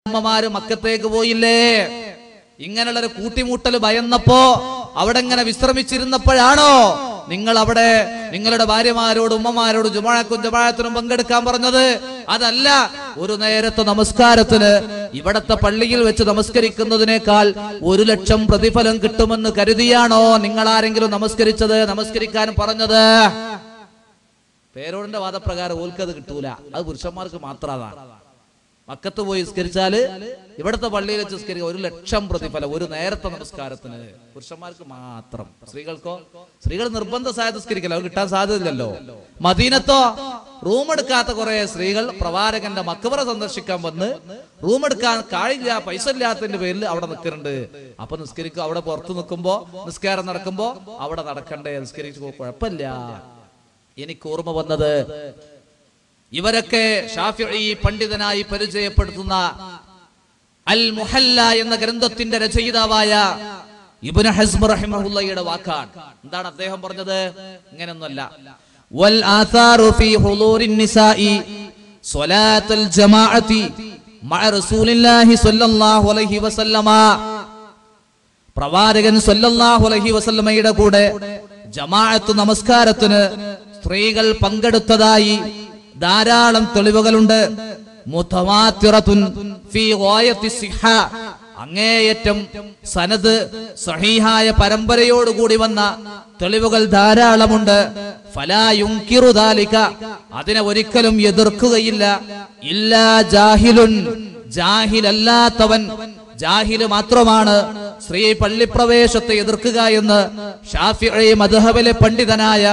ഉമ്മമാര് മക്കത്തേക്ക് പോയില്ലേ? ഇങ്ങനെയുള്ളൊരു കൂട്ടിമുട്ടൽ ഭയന്നപ്പോ അവിടെ ഇങ്ങനെ വിശ്രമിച്ചിരുന്നപ്പോഴാണോ നിങ്ങൾ അവിടെ നിങ്ങളുടെ ഭാര്യമാരോട് ഉമ്മമാരോട് ജമാഅത്തിനും പങ്കെടുക്കാൻ പറഞ്ഞത്? അതല്ല. ഒരു നേരത്തെ നമസ്കാരത്തിന് ഇവിടത്തെ പള്ളിയിൽ വെച്ച് നമസ്കരിക്കുന്നതിനേക്കാൾ 1,00,000 പ്രതിഫലം കിട്ടുമെന്ന് കരുതിയാണോ നിങ്ങൾ ആരെങ്കിലും നമസ്കരിക്കാൻ പറഞ്ഞത്? പേരോടിന്റെ വാദപ്രകാരം ഓൽക്കത് കിട്ടൂല, അത് പുരുഷന്മാർക്ക് മാത്രമാണ്. മക്കത്ത് പോയി നിസ്കരിച്ചാല് ഇവിടത്തെ പള്ളിയിൽ വെച്ച് നിസ്കരിക്കുക 1,00,000 പ്രതിഫലം ഒരു നേരത്തെ നമസ്കാരത്തിന്, പുരുഷന്മാർക്ക് മാത്രം. സ്ത്രീകൾക്കോ? സ്ത്രീകൾ നിർബന്ധമായ നിസ്കരിക്കല്ലോ, അത് കിട്ടാൻ സാധ്യതയില്ലല്ലോ. മദീനത്തോ റൂം എടുക്കാത്ത കുറെ സ്ത്രീകൾ പ്രവാചകന്റെ മക്ബറ സന്ദർശിക്കാൻ വന്ന് റൂം എടുക്കാൻ കാഴില്ല, പൈസ ഇല്ലാത്തതിന്റെ പേരിൽ അവിടെ നിൽക്കുന്നുണ്ട്. അപ്പൊ നിസ്കരിക്കുക, അവിടെ പുറത്ത് നിൽക്കുമ്പോ നിസ്കാരം നടക്കുമ്പോ അവിടെ നടക്കണ്ടേ, നിസ്കരിച്ചു കുഴപ്പമില്ല. എനിക്ക് ഓർമ്മ വന്നത് ഇവരൊക്കെ ഷാഫിഈ പണ്ഡിതനായി പരിചയപ്പെടുത്തുന്ന അൽ മുഹല്ല എന്ന ഗ്രന്ഥത്തിന്റെ രചയിതാവായ ഇബ്നു ഹസ്ം റഹിമഹുള്ളയുടെ വാക്കാണ്. എന്താണ് അദ്ദേഹം പറഞ്ഞത്? ഇങ്ങനെയൊന്നുമല്ല. വൽ ആസാറു ഫീ ഹുളൂരിൻ നിസാഇ സ്വലാത്തുൽ ജമാഅത്തി മഅ റസൂലില്ലാഹി സ്വല്ലല്ലാഹു അലൈഹി വസല്ലമ, പ്രവാചകൻ സ്വല്ലല്ലാഹു അലൈഹി വസല്ലമയുടെ കൂടെ ജമാഅത്ത് നമസ്കാരത്തിന് സ്ത്രീകൾ പങ്കെടുത്തതായി ധാരാളം തെളിവുകളുണ്ട്. മുതവാത്തിറത്തുൻ ഫീ ഗായത്തി സിഹ, അങ്ങേയറ്റം സനദ് സഹീഹായ പരമ്പരയോടുകൂടി വന്ന തെളിവുകൾ ധാരാളമുണ്ട്. ഫലാ യുൻകിറു ദാലിക, അതിനെ ഒരിക്കലും എതിർക്കുകയില്ല. ഇല്ലാ ജാഹിലുൻ, ജാഹിലല്ലാത്തവൻ, ജാഹില് മാത്രമാണ് സ്ത്രീ പള്ളിപ്രവേശത്തെ എതിർക്കുക എന്ന് ഷാഫിഈ മദ്ഹബിലെ പണ്ഡിതനായ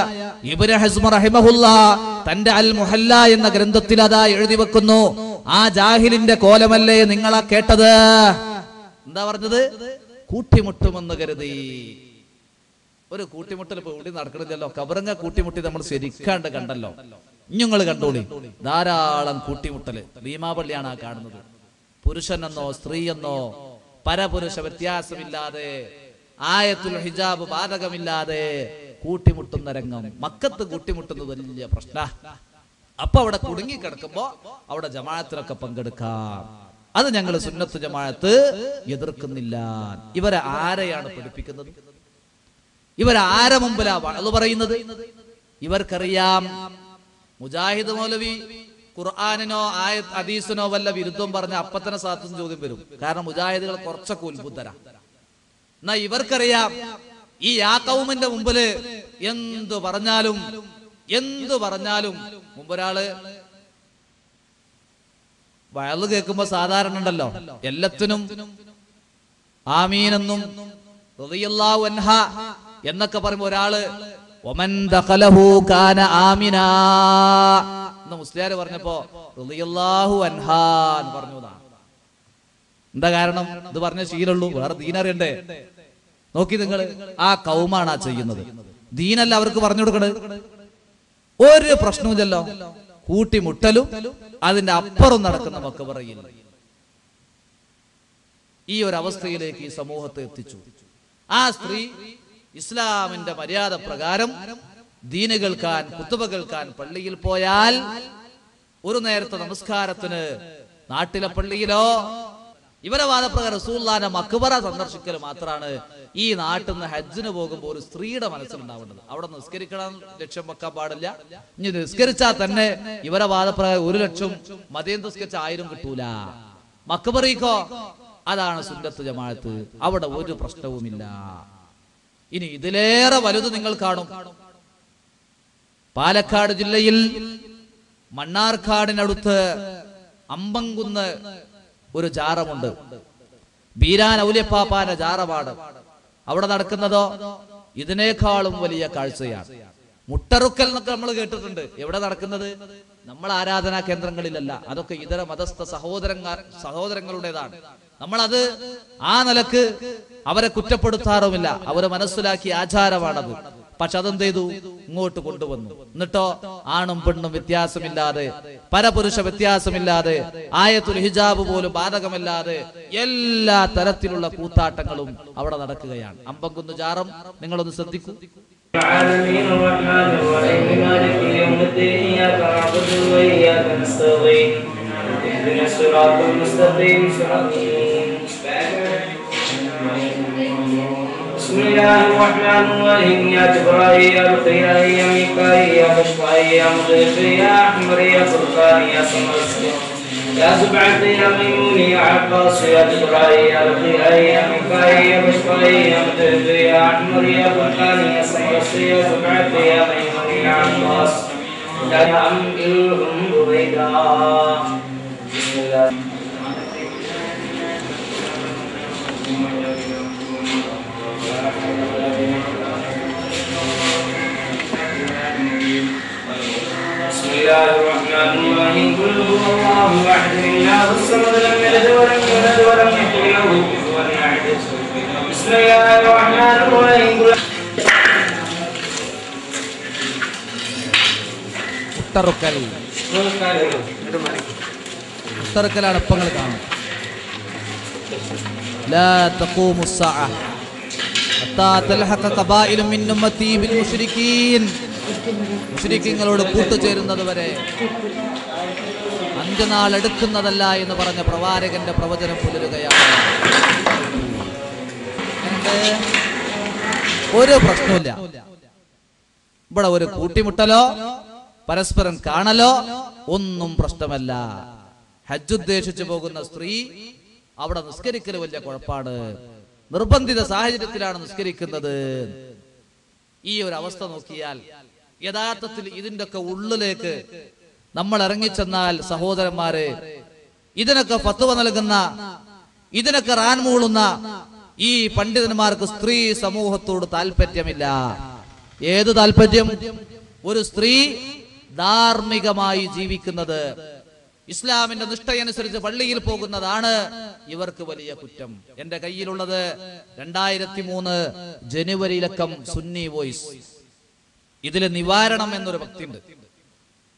ഇബ്നു ഹസ്ം റഹിമഹുല്ലാ തന്റെ അൽ മുഹല്ല എന്ന ഗ്രന്ഥത്തിൽ അതാ എഴുതി വെക്കുന്നു. ആ ജാഹിലിന്റെ കോലമല്ലേ നിങ്ങളാ കേട്ടത്? എന്താ പറഞ്ഞത്? കൂട്ടിമുട്ടുമെന്ന് കരുതി. ഒരു കൂട്ടിമുട്ടൽ ഇപ്പൊ ഇവിടെ നടക്കണില്ലല്ലോ. കബറങ്ങ കൂട്ടിമുട്ടി നമ്മൾ ശരിക്കാണ്ട് കണ്ടല്ലോ. ഇഞ്ഞുങ്ങൾ കണ്ടോളി, ധാരാളം കൂട്ടിമുട്ടല്. ഭീമാപള്ളിയാണ് ആ കാണുന്നത്. പുരുഷനെന്നോ സ്ത്രീയെന്നോ പരപുരുഷ വ്യത്യാസമില്ലാതെ, ആയത്തുൽ ഹിജാബ് ബാധകമില്ലാതെ കൂട്ടിമുട്ടുന്ന രംഗം. മക്കത്ത് കൂട്ടിമുട്ടുന്നത് വലിയ പ്രശ്ന. അപ്പൊ അവിടെ കുടുങ്ങി കിടക്കുമ്പോ അവിടെ ജമാഅത്തിനൊക്കെ പങ്കെടുക്കാം. അത് ഞങ്ങൾ സുന്നത്ത് ജമാഅത്ത് എതിർക്കുന്നില്ല. ഇവരെ ആരെയാണ് പഠിപ്പിക്കുന്നത്? ഇവരാരെ മുമ്പിലാ വഅള് പറയുന്നത്? ഇവർക്കറിയാം മുജാഹിദ് മൗലവി ഖുർആനിനോ ആയത്ത് ഹദീസിനോ വല്ല വിരുദ്ധം പറഞ്ഞ അപ്പത്തന്നെ സാത്തും ചോദ്യം വരും. കാരണം മുജാഹിദുകൾ കുറച്ചൊക്കെ ഉത്ബുദ്ധരാ. എന്നാ ഇവർക്കറിയാം ഈ യാക്കൗമിന്റെ മുമ്പില് എന്തു പറഞ്ഞാലും മുമ്പൊരാള് വയല് കേൾക്കുമ്പോ സാധാരണ ഉണ്ടല്ലോ, എല്ലാത്തിനും ആമീനെന്നും റളിയല്ലാഹു അൻഹ എന്നൊക്കെ പറയുമ്പോ ഒരാള് ഒമൻ ദഖലഹു കാന ആമിനാ എന്ന് മുസ്ലിയാര് പറഞ്ഞപ്പോ റളിയല്ലാഹു അൻഹാ എന്ന് പറഞ്ഞതാണ്. എന്താ കാരണം? ഇത് പറഞ്ഞ ശീലമുള്ളൂ, വേറെ ദീനറിയണ്ടേ? നോക്കി നിങ്ങൾ, ആ കൗമാണ് ആ ചെയ്യുന്നത്. ദീനല്ല അവർക്ക് പറഞ്ഞു കൊടുക്കണത്. ഒരു പ്രശ്നവുമില്ലല്ലോ. കൂട്ടിമുട്ടലും അതിന്റെ അപ്പുറം നടക്കുന്ന മക്ബറയിൽ. ഈ ഒരു അവസ്ഥയിലേക്ക് ഈ സമൂഹത്തെ എത്തിച്ചു. ആ സ്ത്രീ ഇസ്ലാമിന്റെ മര്യാദ പ്രകാരം ദീന് കേൾക്കാൻ, കുത്തുബ കേൾക്കാൻ പള്ളിയിൽ പോയാൽ ഒരു നേരത്തെ നമസ്കാരത്തിന് നാട്ടിലെ പള്ളിയിലോ ഇവരെ വാദപ്രകാരം റസൂലുള്ളാഹിന്റെ മക്ബറ സന്ദർശിക്കൽ മാത്രമാണ് ഈ നാട്ടിൽ നിന്ന് ഹജ്ജിന് പോകുമ്പോൾ ഒരു സ്ത്രീയുടെ മനസ്സിലുണ്ടാവേണ്ടത്. അവിടെ നിസ്കരിക്കണം ലക്ഷ്യം വെക്കാൻ പാടില്ല. ഇനി നിസ്കരിച്ചാൽ തന്നെ ഇവരെ വാദപ്രകാരം 1,00,000 മദീന നിസ്കരിച്ച 1000 കിട്ടൂല. മക്ബറീക്കോ അതാണ് സുന്നത്ത് ജമാഅത്ത്. അവിടെ ഒരു പ്രശ്നവുമില്ല. ഇനി ഇതിലേറെ വലുത് നിങ്ങൾ കാണും. പാലക്കാട് ജില്ലയിൽ മണ്ണാർക്കാടിനടുത്ത് അമ്പംകുന്ന് ഒരു ജാറമുണ്ട്. ബീരാൻ ഔലിയപ്പാപ്പാന്റെ ജാറമാണ്. അവിടെ നടക്കുന്നതോ ഇതിനേക്കാളും വലിയ കാഴ്ചയാണ്. മുട്ടറുക്കൽ എന്നൊക്കെ നമ്മൾ കേട്ടിട്ടുണ്ട്. എവിടെ നടക്കുന്നത്? നമ്മൾ ആരാധനാ കേന്ദ്രങ്ങളിലല്ല. അതൊക്കെ ഇതര മതസ്ഥ സഹോദരങ്ങളുടേതാണ്. നമ്മളത് ആ നിലക്ക് അവരെ കുറ്റപ്പെടുത്താറുമില്ല. അവരെ മനസ്സിലാക്കിയ ആചാരമാണത്. പക്ഷെ അതെന്ത് ചെയ്തു? ഇങ്ങോട്ട് കൊണ്ടുവന്നു. എന്നിട്ടോ ആണും പെണ്ണും വ്യത്യാസമില്ലാതെ, പരപുരുഷ വ്യത്യാസമില്ലാതെ, ആയത്തുൽ ഹിജാബ് പോലും ബാധകമില്ലാതെ എല്ലാ തരത്തിലുള്ള കൂത്താട്ടങ്ങളും അവിടെ നടക്കുകയാണ്. അമ്പംകുന്ന് ജാറം നിങ്ങളൊന്ന് ശ്രദ്ധിക്കൂ. اهدنا الصراط المستقيم صراط بسم الله الرحمن الرحيم يا جبرائيل يا رقيا يا ميكائيل يا بشرائيل يا مضيف يا احمر يا فرقان يا سمر يا سبعة يا ميمون يا عباس يا جبرائيل يا رقيا يا ميكائيل يا بشرائيل يا مضيف يا احمر يا فرقان يا سمر يا سبعة يا ميمون يا عباس لا يعملهم رويدا. بسم الله بسم الله الرحمن الرحيم قل هو الله احد الله الصمد لم يلد ولم يولد ولم يكن له كفوا احد. بسم الله الرحمن الرحيم ഉത്തറക്കലാണ് ഇപ്പം നിങ്ങൾ കാണുന്നത്. ലാ തഖൂമു സ്സഅ ഹത്താ തൽഹഖ ഖബായിലു മിൻ ഉമ്മത്തി ബിൽ മുശ്രിക്കീൻ. മുശ്രിക്കീങ്ങളോട് കൂട്ടുചേരുന്നത് വരെ അന്ത്യനാൾ എടുക്കുന്നതല്ല എന്ന് പറഞ്ഞ പ്രവാചകന്റെ പ്രവചനം പുലരുകയാണ്. ഒരു പ്രശ്നമില്ല. ഇവിടെ ഒരു കൂട്ടിമുട്ടലോ പരസ്പരം കാണലോ ഒന്നും പ്രശ്നമല്ല. ഹജ്ജ് ഉദ്ദേശിച്ചു പോകുന്ന സ്ത്രീ അവിടെ നിസ്കരിക്കൽ വലിയ കുഴപ്പാണ്. നിർബന്ധിത സാഹചര്യത്തിലാണ് നിസ്കരിക്കുന്നത്. ഈ ഒരു അവസ്ഥ നോക്കിയാൽ യഥാർത്ഥത്തിൽ ഇതിന്റെ ഒക്കെ ഉള്ളിലേക്ക് നമ്മൾ ഇറങ്ങിച്ചെന്നാൽ സഹോദരന്മാരെ, ഇതിനൊക്കെ ഫത്വ നൽകുന്ന, ഇതിനൊക്കെ റാൻമൂളുന്ന ഈ പണ്ഡിതന്മാർക്ക് സ്ത്രീ സമൂഹത്തോട് താല്പര്യമില്ല. ഏത് താല്പര്യം? ഒരു സ്ത്രീ ധാർമ്മികമായി ജീവിക്കുന്നത്, ഇസ്ലാമിന്റെ നിഷ്ഠയനുസരിച്ച് പള്ളിയിൽ പോകുന്നതാണ് ഇവർക്ക് വലിയ കുറ്റം. എന്റെ കയ്യിലുള്ളത് 2003 ജനുവരിയിലക്കം സുന്നി വോയിസ്. ഇതില് നിവാരണം എന്നൊരു ഭക്തിയുണ്ട്.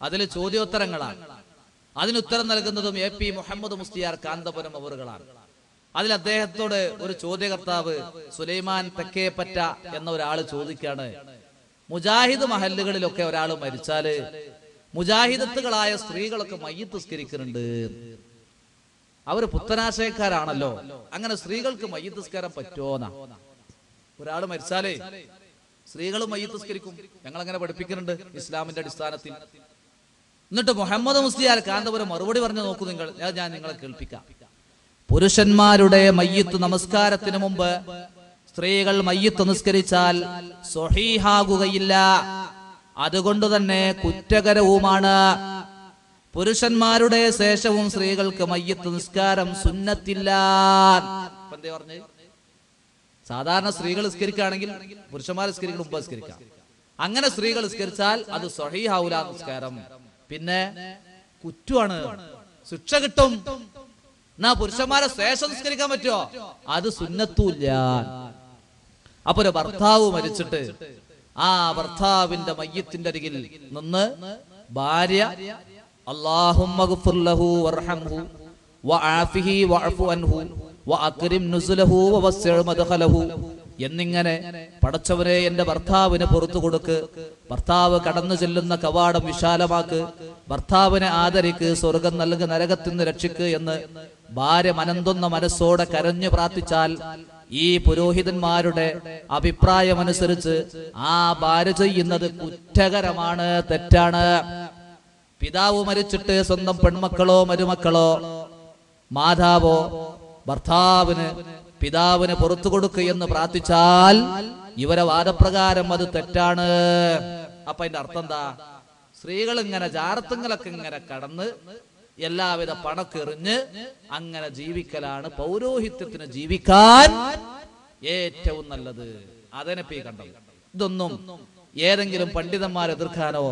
അതിൽ ചോദ്യോത്തരങ്ങളാണ്. അതിനുത്തരം നൽകുന്നതും AP മുഹമ്മദ് മുസ്തിയാർ കാന്തപുരം അവറുകളാണ്. അതിൽ അദ്ദേഹത്തോട് ഒരു ചോദ്യകർത്താവ് സുലൈമാൻ തെക്കേപ്പറ്റ എന്ന ഒരാൾ ചോദിക്കാണ്, മുജാഹിദ് മഹല്ലുകളിലൊക്കെ ഒരാൾ മരിച്ചാല് മുജാഹിദത്തുകളായ സ്ത്രീകളൊക്കെ മയ്യിത്ത് നിസ്കരിക്കുന്നുണ്ട്. അവര് പുത്തനാശയക്കാരാണല്ലോ, അങ്ങനെ സ്ത്രീകൾക്ക് മയ്യിത്ത് നിസ്കാരം പറ്റുമോന്നാ? ഒരാൾ മരിച്ചാലേ സ്ത്രീകൾ മയ്യിത്ത് നിസ്കരിക്കും. ഞങ്ങൾ അങ്ങനെ പഠിപ്പിക്കുന്നുണ്ട് ഇസ്ലാമിന്റെ അടിസ്ഥാനത്തിൽ. എന്നിട്ട് മുഹമ്മദ് മുസ്ലിയാർ കാന്തപുരം മറുപടി പറഞ്ഞു നോക്കൂ നിങ്ങൾ, ഞാൻ നിങ്ങളെ കേൾപ്പിക്കാം. പുരുഷന്മാരുടെ മയ്യിത്ത് നമസ്കാരത്തിന് മുമ്പ് സ്ത്രീകൾ മയ്യിത്ത് നിസ്കരിച്ചാൽ സ്വഹീഹാകുകയില്ല. അതുകൊണ്ട് തന്നെ കുറ്റകരവുമാണ്. പുരുഷന്മാരുടെ ശേഷവും സ്ത്രീകൾക്ക് മയ്യിത്ത് നിസ്കാരം സുന്നത്തില്ല. എന്തേ പറഞ്ഞ്? സാധാരണ സ്ത്രീകൾ നിസ്കരിക്കുകയാണെങ്കിൽ പുരുഷന്മാർ നിസ്കരിക്കുന്ന മുമ്പ് നിസ്കരിക്കാം. അങ്ങനെ സ്ത്രീകൾ നിസ്കരിച്ചാൽ അത് സ്വഹീഹാവൂല നിസ്കാരം, പിന്നെ കുറ്റമാണ്, ശിക്ഷ കിട്ടും. എന്നാ പുരുഷന്മാരെ ശേഷം നിസ്കരിക്കാൻ പറ്റുമോ? അത് സുന്നത്തുമില്ല. അപ്പൊ ഒരു ഭർത്താവ് മരിച്ചിട്ട് ആ ഭർത്താവിന്റെ മയ്യിത്തിന്റെ അരികിൽ നിന്ന് ഭാര്യ അല്ലാഹുമ്മ ഗ്ഫിർ ലഹു വർഹംഹു വആഫിഹി വഅഫു അൻഹു വഅക്രിം നുസുലഹു വവസ്സി മദ്ഖലഹു എന്നിങ്ങനെ, പടച്ചവനെ എന്റെ ഭർത്താവിന് പുറത്തു കൊടുക്ക്, ഭർത്താവ് കടന്നു ചെല്ലുന്ന കവാടം വിശാലമാക്ക്, ഭർത്താവിനെ ആദരിക്ക്, സ്വർഗം നൽകി നരകത്തിൽ നിന്ന് രക്ഷിക്ക് എന്ന് ഭാര്യ മനന്തൊന്ന മനസ്സോടെ കരഞ്ഞു പ്രാർത്ഥിച്ചാൽ ഈ പുരോഹിതന്മാരുടെ അഭിപ്രായമനുസരിച്ച് ആ ഭാര്യ ചെയ്യുന്നത് കുറ്റകരമാണ്, തെറ്റാണ്. പിതാവ് മരിച്ചിട്ട് സ്വന്തം പെൺമക്കളോ മരുമക്കളോ മാതാവോ ഭർത്താവിന് പിതാവിന് പുറത്തു കൊടുക്കുകയെന്ന് പ്രാർത്ഥിച്ചാൽ ഇവരെ വാദപ്രകാരം അത് തെറ്റാണ്. അപ്പൊ അതിന്റെ അർത്ഥം എന്താ? സ്ത്രീകൾ ഇങ്ങനെ ജാറത്തുങ്ങളൊക്കെ ഇങ്ങനെ കടന്ന് എല്ലാവിധ പണൊക്കെ എറിഞ്ഞ് അങ്ങനെ ജീവിക്കലാണ് പൗരോഹിത്യത്തിന് ജീവിക്കാൻ ഏറ്റവും നല്ലത്. അതിനെപ്പി കണ്ടത്. ഇതൊന്നും ഏതെങ്കിലും പണ്ഡിതന്മാരെ എതിർക്കാനോ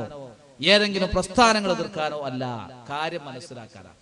ഏതെങ്കിലും പ്രസ്ഥാനങ്ങൾ എതിർക്കാനോ അല്ല, കാര്യം മനസ്സിലാക്കാനാണ്.